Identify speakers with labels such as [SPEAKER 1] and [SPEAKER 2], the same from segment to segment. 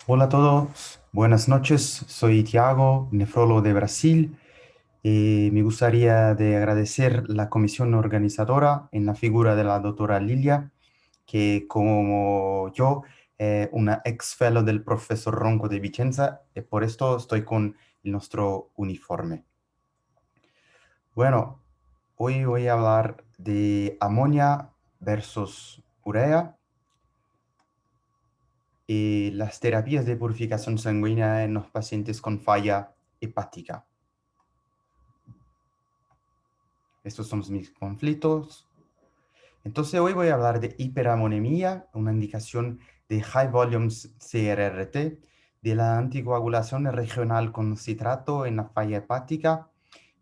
[SPEAKER 1] Hola a todos, buenas noches. Soy Tiago, nefrólogo de Brasil. Me gustaría de agradecer la comisión organizadora en la figura de la doctora Lilia, que como yo, una ex fellow del profesor Ronco de Vicenza, y por esto estoy con nuestro uniforme. Bueno, hoy voy a hablar de amonia versus urea y las terapias de purificación sanguínea en los pacientes con falla hepática. Estos son mis conflictos. Entonces hoy voy a hablar de hiperamonemia, una indicación de High Volumes CRRT, de la anticoagulación regional con citrato en la falla hepática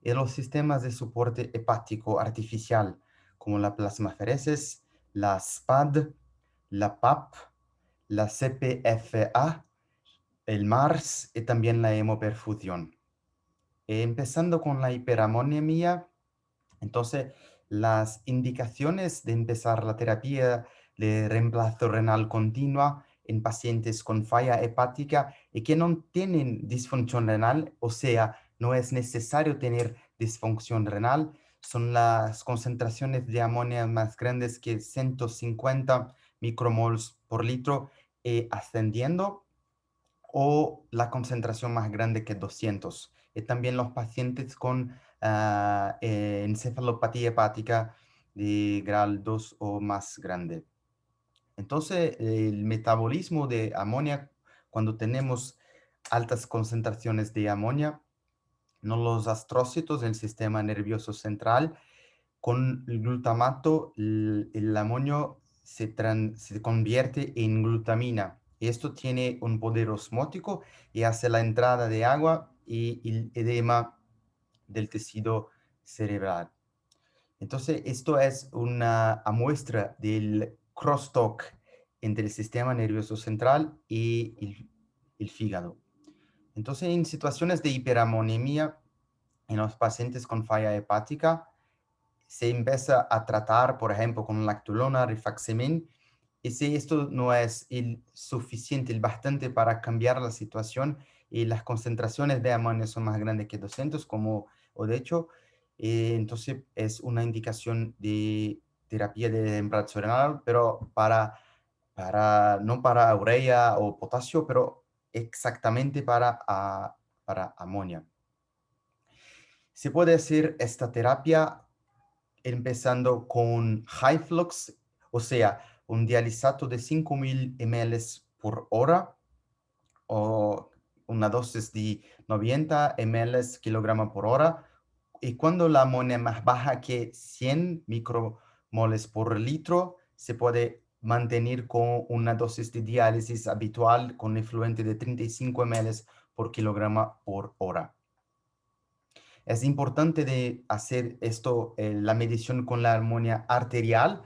[SPEAKER 1] y los sistemas de soporte hepático artificial, como la plasmaferesis, la SPAD, la PAP, la CPFA, el MARS y también la hemoperfusión. Empezando con la hiperamonemia, entonces las indicaciones de empezar la terapia de reemplazo renal continua en pacientes con falla hepática y que no tienen disfunción renal, o sea, no es necesario tener disfunción renal, son las concentraciones de amonía más grandes que 150 micromoles por litro ascendiendo o la concentración más grande que 200. Y también los pacientes con encefalopatía hepática de grado 2 o más grande. Entonces, el metabolismo de amonía, cuando tenemos altas concentraciones de amonía, no los astrócitos del sistema nervioso central, con el glutamato, el amonio se convierte en glutamina. Esto tiene un poder osmótico y hace la entrada de agua y el edema del tejido cerebral. Entonces, esto es una muestra del crosstalk entre el sistema nervioso central y el fígado. Entonces, en situaciones de hiperamonemia en los pacientes con falla hepática, se empieza a tratar, por ejemplo, con lactulona, rifaximin, y si esto no es el suficiente, el bastante para cambiar la situación y las concentraciones de amonio son más grandes que 200, como o de hecho, entonces es una indicación de terapia de reemplazo renal, pero no para urea o potasio, pero exactamente para amonio. Se puede hacer esta terapia empezando con high flux, o sea, un dializato de 5.000 ml por hora o una dosis de 90 ml kilogramo por hora. Y cuando la amonía es más baja que 100 micromoles por litro, se puede mantener con una dosis de diálisis habitual con efluente de 35 ml por kilogramo por hora. Es importante de hacer esto, la medición con la amonía arterial,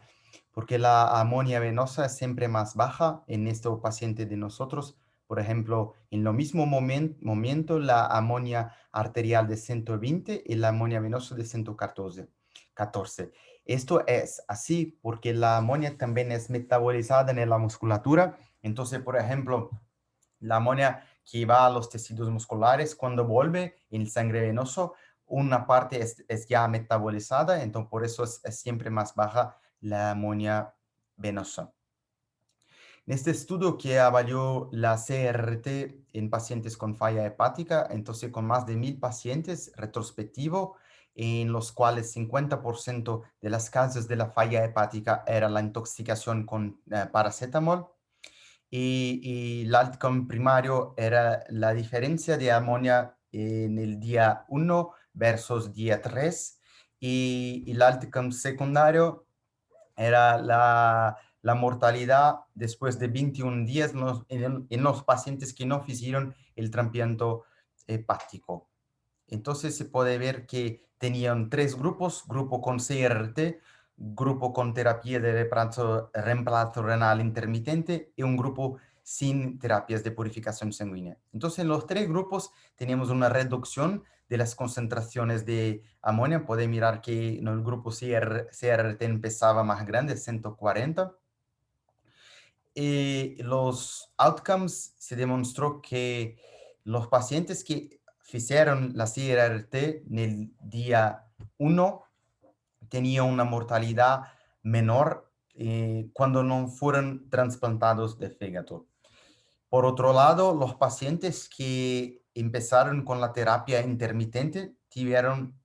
[SPEAKER 1] porque la amonía venosa es siempre más baja en estos pacientes de nosotros. Por ejemplo, en lo mismo momento, la amonía arterial de 120 y la amonía venosa de 114. Esto es así porque la amonía también es metabolizada en la musculatura. Entonces, por ejemplo, la amonía que va a los tejidos musculares, cuando vuelve en el sangre venoso, una parte es ya metabolizada, entonces por eso es siempre más baja la amonía venosa. En este estudio que avalió la CRT en pacientes con falla hepática, entonces con más de 1.000 pacientes retrospectivo, en los cuales 50% de las causas de la falla hepática era la intoxicación con paracetamol, y el outcome primario era la diferencia de amonía en el día 1 versus día 3, y el outcome secundario era la mortalidad después de 21 días en los pacientes que no hicieron el tratamiento hepático. Entonces se puede ver que tenían tres grupos: grupo con CRT, grupo con terapia de reemplazo renal intermitente y un grupo sin terapias de purificación sanguínea. Entonces en los tres grupos teníamos una reducción de las concentraciones de amonio. Puede mirar que en el grupo CRT empezaba más grande, 140, los outcomes se demostró que los pacientes que hicieron la CRRT en el día 1 tenían una mortalidad menor cuando no fueron trasplantados de fígado. Por otro lado, los pacientes que empezaron con la terapia intermitente tuvieron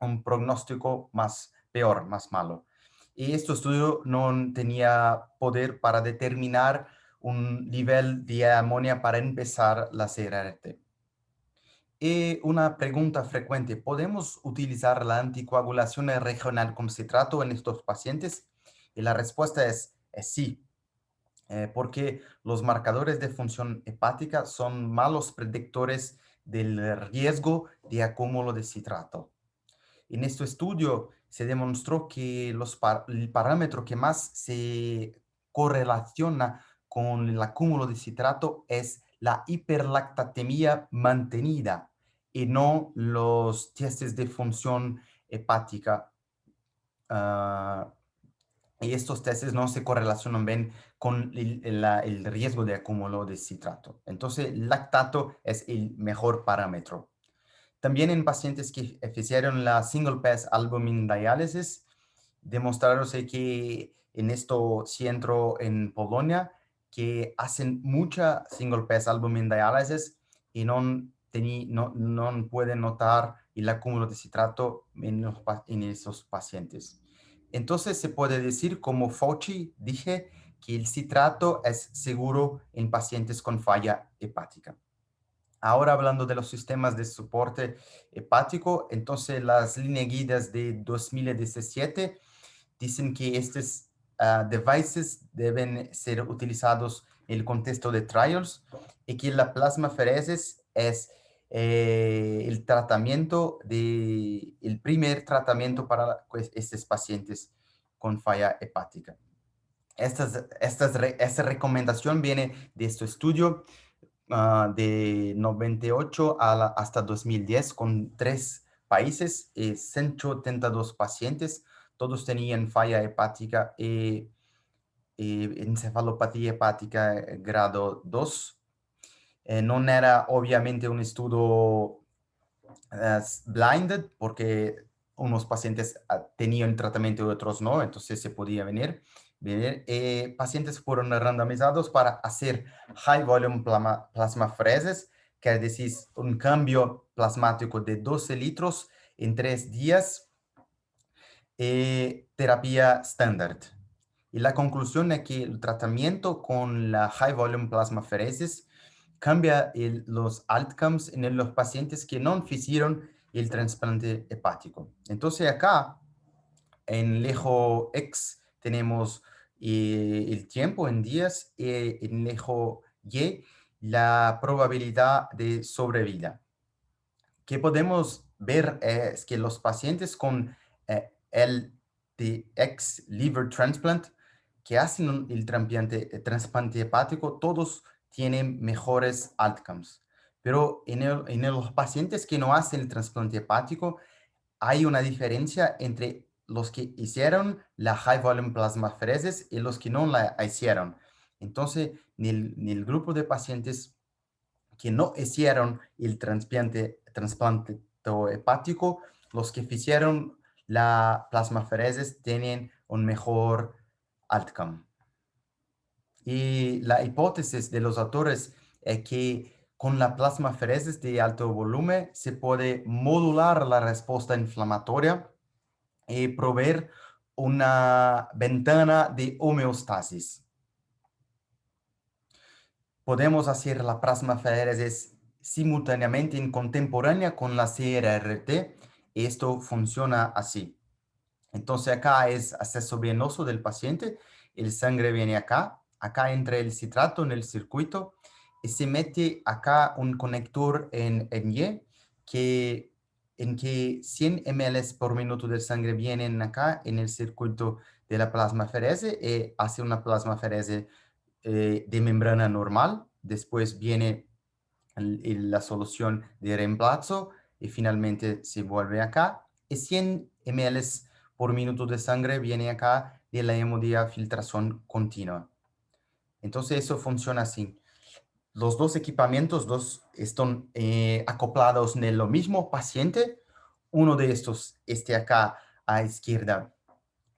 [SPEAKER 1] un pronóstico más peor, más malo. Y este estudio no tenía poder para determinar un nivel de amonía para empezar la CRRT. Y una pregunta frecuente, ¿podemos utilizar la anticoagulación regional con citrato en estos pacientes? Y la respuesta es sí, porque los marcadores de función hepática son malos predictores del riesgo de acúmulo de citrato. En este estudio se demostró que el parámetro que más se correlaciona con el acúmulo de citrato es la hiperlactatemia mantenida y no los testes de función hepática. ah, y estos testes no se correlacionan bien con el riesgo de acúmulo de citrato. Entonces, el lactato es el mejor parámetro. También en pacientes que hicieron la single pass albumin diálisis, demostraron que en esto centro en Polonia, que hacen mucha single pass albumin diálisis y no pueden notar el acúmulo de citrato en esos pacientes. Entonces se puede decir, como Fauci dije, que el citrato es seguro en pacientes con falla hepática. Ahora hablando de los sistemas de soporte hepático, entonces las líneas guías de 2017 dicen que estos devices deben ser utilizados en el contexto de trials y que la plasmaferesis es el primer tratamiento para pues, estos pacientes con falla hepática. Esta recomendación viene de este estudio de 98 hasta 2010 con 3 países, 182 pacientes, todos tenían falla hepática y encefalopatía hepática grado 2. No era obviamente un estudio blinded porque unos pacientes tenían tratamiento y otros no, entonces se podía venir. Pacientes fueron randomizados para hacer high volume plasmapheresis, que es decir, un cambio plasmático de 12 litros en 3 días, terapia estándar. Y la conclusión es que el tratamiento con la high volume plasmapheresis cambia los outcomes en los pacientes que no hicieron el trasplante hepático. Entonces acá en el eje X tenemos el tiempo en días y en el eje Y la probabilidad de sobrevida. Que podemos ver es que los pacientes con LTX liver transplant que hacen el trasplante hepático, todos tienen mejores outcomes. Pero en los pacientes que no hacen el trasplante hepático, hay una diferencia entre los que hicieron la high volume plasmapheresis y los que no la hicieron. Entonces, en el grupo de pacientes que no hicieron el trasplante hepático, los que hicieron la plasmaferesis tienen un mejor outcome. Y la hipótesis de los autores es que con la plasmaferesis de alto volumen se puede modular la respuesta inflamatoria y proveer una ventana de homeostasis. Podemos hacer la plasmaféresis simultáneamente en contemporánea con la CRRT. Esto funciona así. Entonces acá es acceso venoso del paciente, el sangre viene acá entra el citrato en el circuito y se mete acá un conector en Y en que 100 ml por minuto de sangre vienen acá en el circuito de la plasmaferese y hace una plasmaferese de membrana normal, después viene la solución de reemplazo y finalmente se vuelve acá. Y 100 ml por minuto de sangre viene acá de la hemodiafiltración continua. Entonces eso funciona así. Los dos equipamientos están acoplados en el mismo paciente. Uno de estos, este acá a izquierda,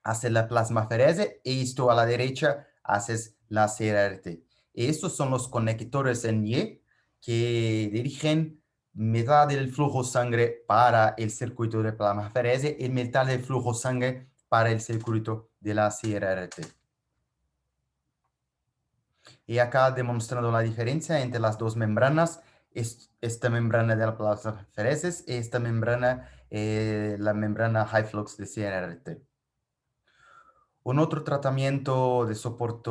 [SPEAKER 1] hace la plasmaferese y esto a la derecha haces la CRRT. Estos son los conectores en Y que dirigen mitad del flujo sangre para el circuito de plasmaferese y mitad del flujo sangre para el circuito de la CRRT. Y acá demostrando la diferencia entre las dos membranas, esta membrana de la plasmaferesis y esta membrana, la membrana high flux de CRRT. Un otro tratamiento de soporte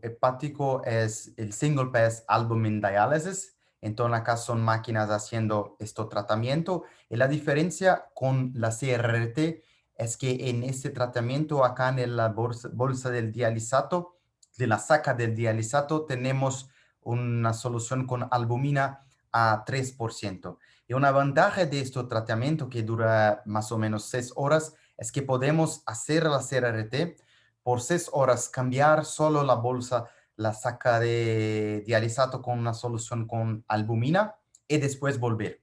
[SPEAKER 1] hepático es el single pass albumin dialysis. Entonces acá son máquinas haciendo este tratamiento. Y la diferencia con la CRRT es que en este tratamiento acá en la bolsa del dializato, de la saca del dializato, tenemos una solución con albumina a 3%. Y una ventaja de este tratamiento que dura más o menos 6 horas es que podemos hacer la CRRT por 6 horas, cambiar solo la bolsa, la saca de dializato con una solución con albumina y después volver.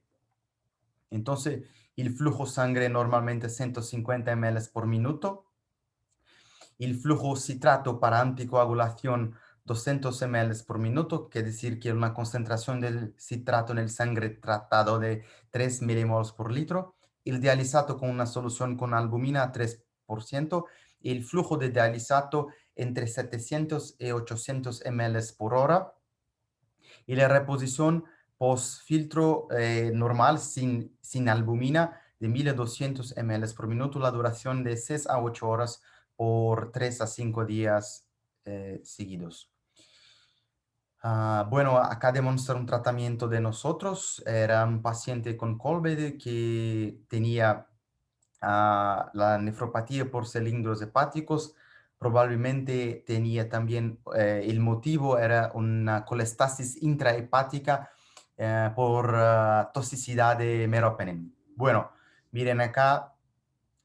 [SPEAKER 1] Entonces, el flujo sangre normalmente 150 ml por minuto. El flujo citrato para anticoagulación 200 ml por minuto, quiere decir que una concentración del citrato en el sangre tratado de 3 milimoles por litro. El dializato con una solución con albumina 3%. Y el flujo de dializato entre 700 y 800 ml por hora. Y la reposición post-filtro normal sin albumina de 1200 ml por minuto, la duración de 6 a 8 horas por 3 a 5 días seguidos. Bueno, acá demuestra un tratamiento de nosotros. Era un paciente con COVID que tenía la nefropatía por cilindros hepáticos. Probablemente tenía también, el motivo era una colestasis intrahepática por toxicidad de meropenem. Bueno, miren acá,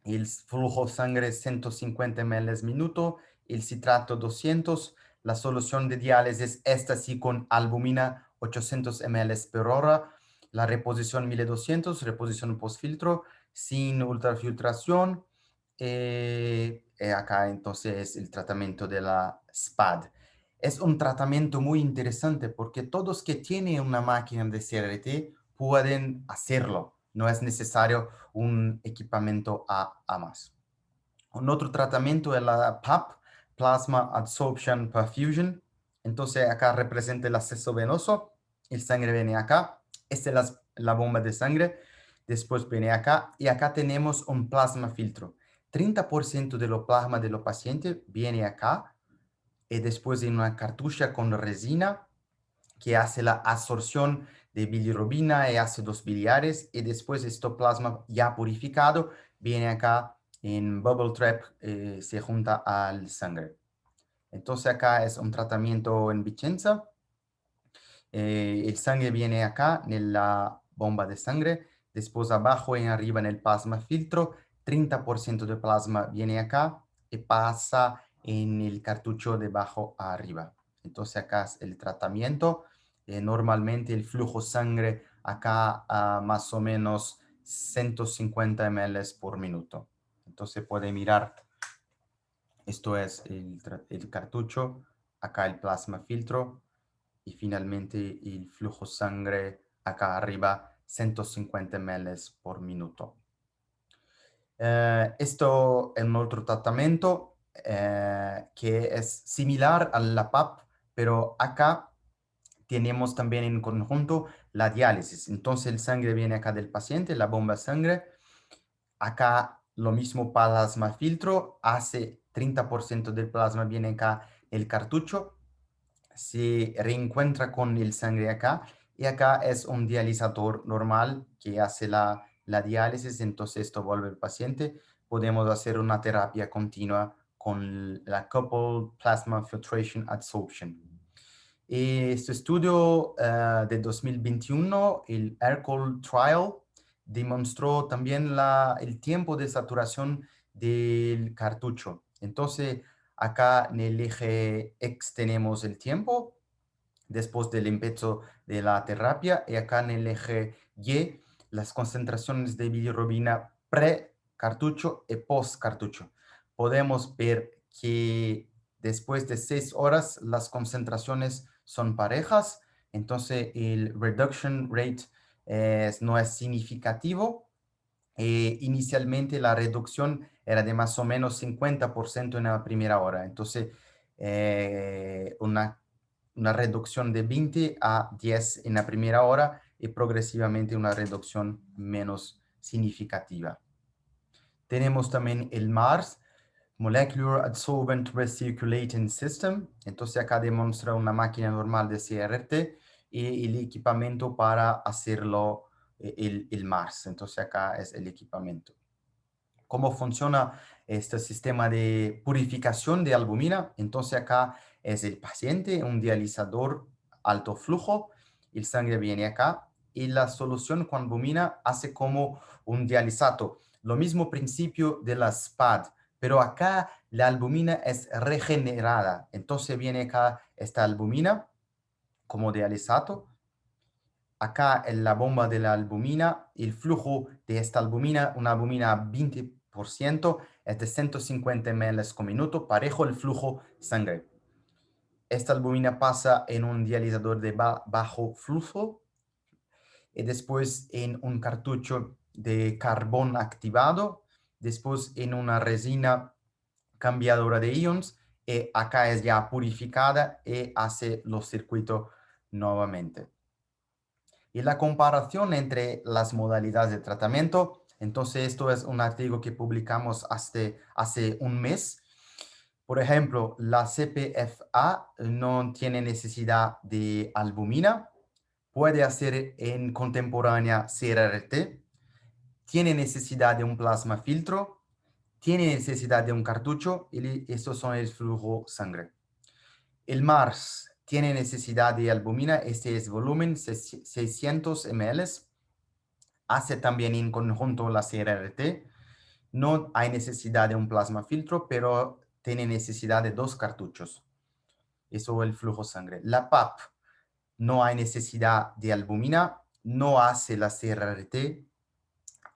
[SPEAKER 1] el flujo de sangre 150 ml minuto, el citrato 200, la solución de diálisis, esta sí con albumina 800 ml por hora, la reposición 1200, reposición postfiltro, sin ultrafiltración. Acá entonces el tratamiento de la SPAD. Es un tratamiento muy interesante porque todos que tienen una máquina de CRT pueden hacerlo. No es necesario un equipamiento a más. Un otro tratamiento es la PAP, Plasma Absorption Perfusion. Entonces acá representa el acceso venoso, el sangre viene acá, esta es la bomba de sangre, después viene acá y acá tenemos un plasma filtro. 30% de lo plasma de los pacientes viene acá y después en una cartucha con resina que hace la absorción de bilirrubina y ácidos biliares y después este plasma ya purificado viene acá en bubble trap, se junta al sangre. Entonces acá es un tratamiento en Vicenza. El sangre viene acá en la bomba de sangre, después abajo y arriba en el plasma filtro, 30% de plasma viene acá y pasa en el cartucho de abajo a arriba. Entonces acá es el tratamiento. Normalmente el flujo sangre acá a más o menos 150 ml por minuto. Entonces puede mirar, esto es el cartucho, acá el plasma filtro y finalmente el flujo sangre acá arriba 150 ml por minuto. Esto es un otro tratamiento que es similar a la PAP, pero acá tenemos también en conjunto la diálisis. Entonces el sangre viene acá del paciente, la bomba de sangre. Acá lo mismo plasma filtro, hace 30% del plasma viene acá el cartucho, se reencuentra con el sangre acá y acá es un dializador normal que hace la diálisis, entonces esto vuelve al paciente. Podemos hacer una terapia continua con la Coupled Plasma Filtration Adsorption. Este estudio de 2021, el ERCOL Trial, demostró también el tiempo de saturación del cartucho. Entonces, Acá en el eje X tenemos el tiempo después del empiezo de la terapia y acá en el eje Y las concentraciones de bilirrubina pre-cartucho y post-cartucho. Podemos ver que después de 6 horas las concentraciones son parejas, entonces el reduction rate no es significativo. Inicialmente la reducción era de más o menos 50% en la primera hora, entonces una reducción de 20 a 10 en la primera hora y progresivamente una reducción menos significativa. Tenemos también el MARS, Molecular Adsorbent Recirculating System. Entonces acá demuestra una máquina normal de CRT y el equipamiento para hacerlo, el MARS. Entonces acá es el equipamiento. ¿Cómo funciona este sistema de purificación de albumina? Entonces acá es el paciente, un dializador alto flujo, el sangre viene acá y la solución con albumina hace como un dializato. Lo mismo principio de la SPAD, pero acá la albumina es regenerada. Entonces viene acá esta albumina como dializato. Acá en la bomba de la albumina, el flujo de esta albumina, una albumina 20%, es de 150 ml por minuto, parejo el flujo sangre. Esta albumina pasa en un dializador de bajo flujo y después en un cartucho de carbón activado, después en una resina cambiadora de ions y acá es ya purificada y hace los circuitos nuevamente. Y la comparación entre las modalidades de tratamiento, entonces esto es un artículo que publicamos hace un mes. Por ejemplo, la CPFA no tiene necesidad de albumina, puede hacer en contemporánea CRRT, tiene necesidad de un plasma filtro, tiene necesidad de un cartucho y estos son el flujo sangre. El MARS tiene necesidad de albumina, este es volumen 600 ml, hace también en conjunto la CRRT, no hay necesidad de un plasma filtro, pero tiene necesidad de 2 cartuchos. Eso es el flujo sangre. La PAP no hay necesidad de albumina, no hace la CRRT,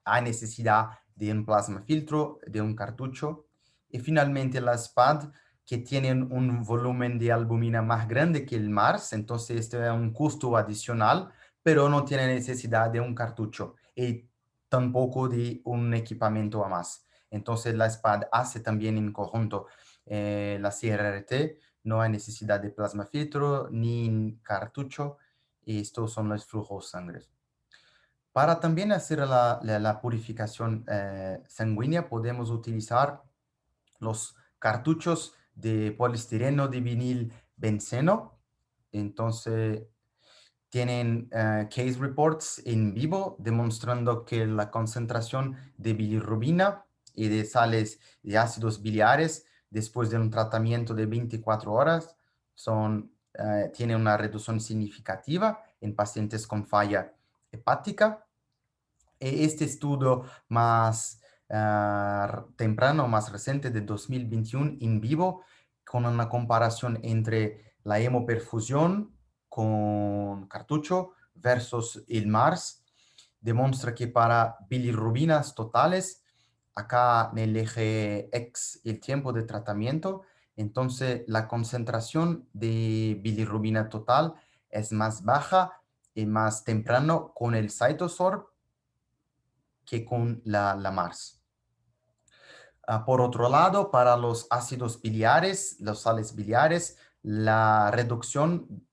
[SPEAKER 1] hay necesidad de un plasma filtro, de un cartucho. Y finalmente la SPAD, que tienen un volumen de albumina más grande que el MARS, entonces este es un costo adicional, pero no tiene necesidad de un cartucho y tampoco de un equipamiento a más. Entonces la SPAD hace también en conjunto la CRRT, no hay necesidad de plasma filtro ni cartucho, y estos son los flujos sangre. Para también hacer la purificación sanguínea podemos utilizar los cartuchos de poliestireno de vinil benceno. Entonces tienen case reports en vivo demostrando que la concentración de bilirrubina y de sales de ácidos biliares después de un tratamiento de 24 horas tiene una reducción significativa en pacientes con falla hepática. Este estudio más temprano, más reciente de 2021 en vivo, con una comparación entre la hemoperfusión con cartucho versus el MARS, demuestra que para bilirrubinas totales, acá en el eje X el tiempo de tratamiento, entonces la concentración de bilirrubina total es más baja y más temprano con el CytoSorb que con la MARS. Por otro lado, para los ácidos biliares, los sales biliares, la reducción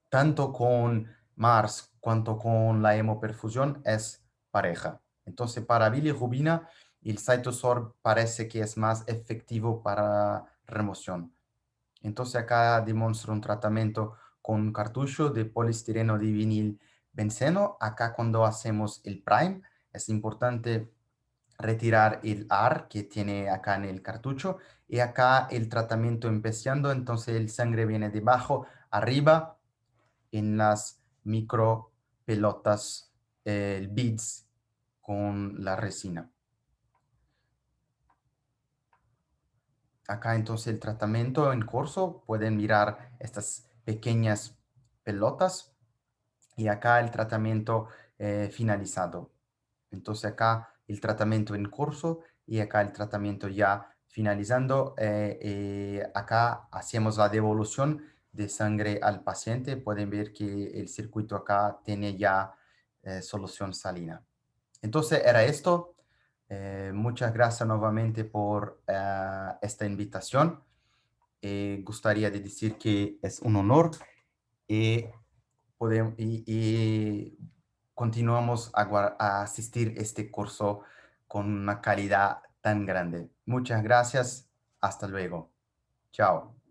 [SPEAKER 1] tanto con MARS cuanto con la hemoperfusión es pareja. Entonces, para bilirrubina, el CytoSorb parece que es más efectivo para remoción. Entonces, acá demuestra un tratamiento con cartucho de poliestireno de vinil benceno. Acá cuando hacemos el prime, es importante retirar el AR que tiene acá en el cartucho y acá el tratamiento empezando, entonces el sangre viene debajo, arriba en las micro pelotas, el beads con la resina. Acá entonces el tratamiento en curso, pueden mirar estas pequeñas pelotas y acá el tratamiento finalizado. Entonces acá el tratamiento en curso y acá el tratamiento ya finalizando. Acá hacemos la devolución de sangre al paciente. Pueden ver que el circuito acá tiene ya solución salina. Entonces era esto. Muchas gracias nuevamente por esta invitación. Gustaría de decir que es un honor y, y continuamos a asistir este curso con una calidad tan grande. Muchas gracias. Hasta luego. Chao.